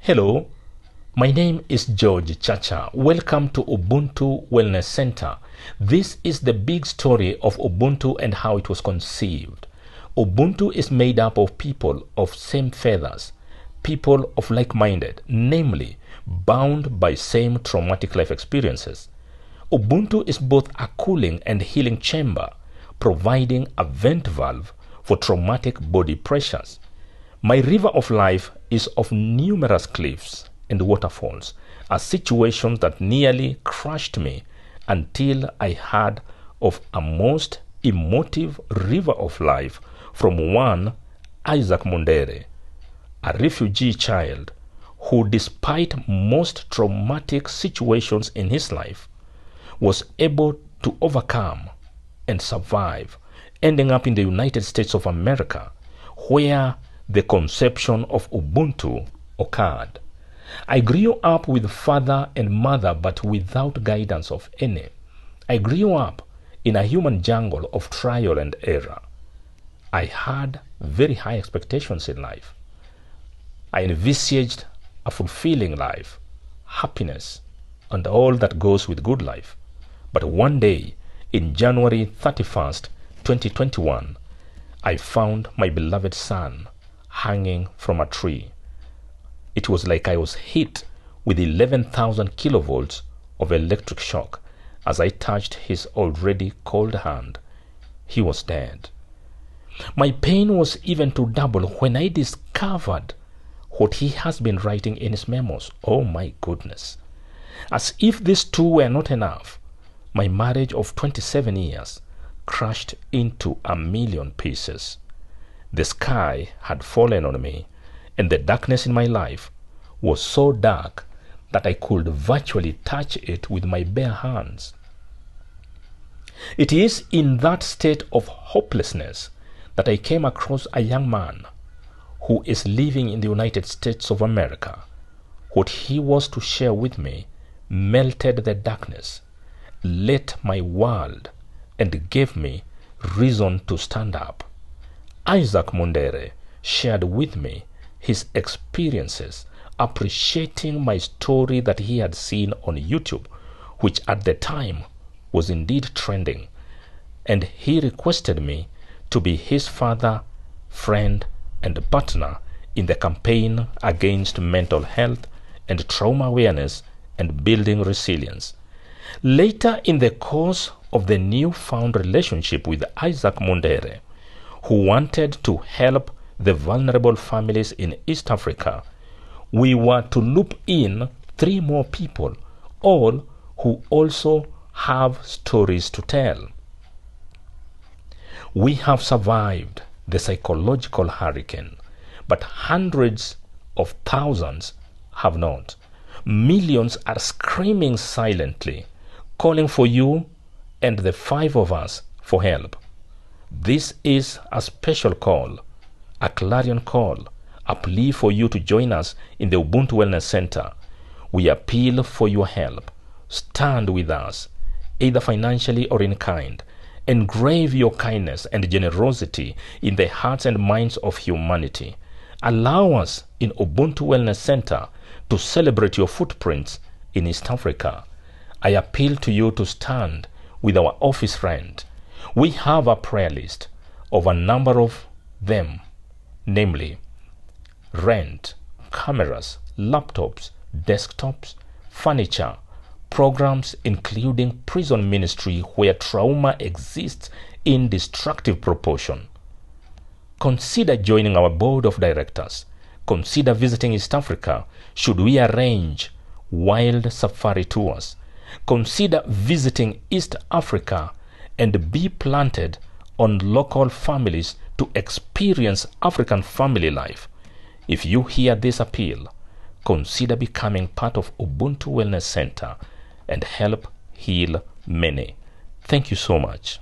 Hello, my name is George Chacha. Welcome to Ubuntu Wellness Center. This is the big story of Ubuntu and how it was conceived. Ubuntu is made up of people of same feathers, people of like-minded, namely bound by same traumatic life experiences. Ubuntu is both a cooling and healing chamber, providing a vent valve for traumatic body pressures. My river of life is of numerous cliffs and waterfalls, a situation that nearly crushed me until I heard of a most emotive river of life from one Isaac Mundere, a refugee child who, despite most traumatic situations in his life, was able to overcome and survive, ending up in the United States of America, where the conception of Ubuntu occurred. I grew up with father and mother, but without guidance of any. I grew up in a human jungle of trial and error. I had very high expectations in life. I envisaged a fulfilling life, happiness, and all that goes with good life. But one day, in January 31st, 2021, I found my beloved son hanging from a tree. It was like I was hit with 11,000 kilovolts of electric shock as I touched his already cold hand. He was dead. My pain was even to double when I discovered what he has been writing in his memos. Oh my goodness. As if these two were not enough, my marriage of 27 years crushed into a million pieces. The sky had fallen on me, and the darkness in my life was so dark that I could virtually touch it with my bare hands. It is in that state of hopelessness that I came across a young man who is living in the United States of America. What he was to share with me melted the darkness, lit my world, and gave me reason to stand up. Isaac Mundere shared with me his experiences, appreciating my story that he had seen on YouTube, which at the time was indeed trending, and he requested me to be his father, friend, and partner in the campaign against mental health and trauma awareness and building resilience. Later in the course of the newfound relationship with Isaac Mundere, who wanted to help the vulnerable families in East Africa, we were to loop in 3 more people, all who also have stories to tell. We have survived the psychological hurricane, but hundreds of thousands have not. Millions are screaming silently, calling for you and the 5 of us for help. This is a special call, a clarion call, a plea for you to join us in the Ubuntu Wellness Center. We appeal for your help. Stand with us, either financially or in kind. Engrave your kindness and generosity in the hearts and minds of humanity. Allow us in Ubuntu Wellness Center to celebrate your footprints in East Africa. I appeal to you to stand with our office rent. We have a prayer list of a number of them, namely rent, cameras, laptops, desktops, furniture, programs including prison ministry where trauma exists in destructive proportion. Consider joining our board of directors. Consider visiting East Africa should we arrange wild safari tours. Consider visiting East Africa and be planted on local families to experience African family life. If you hear this appeal, consider becoming part of Ubuntu Wellness Center and help heal many. Thank you so much.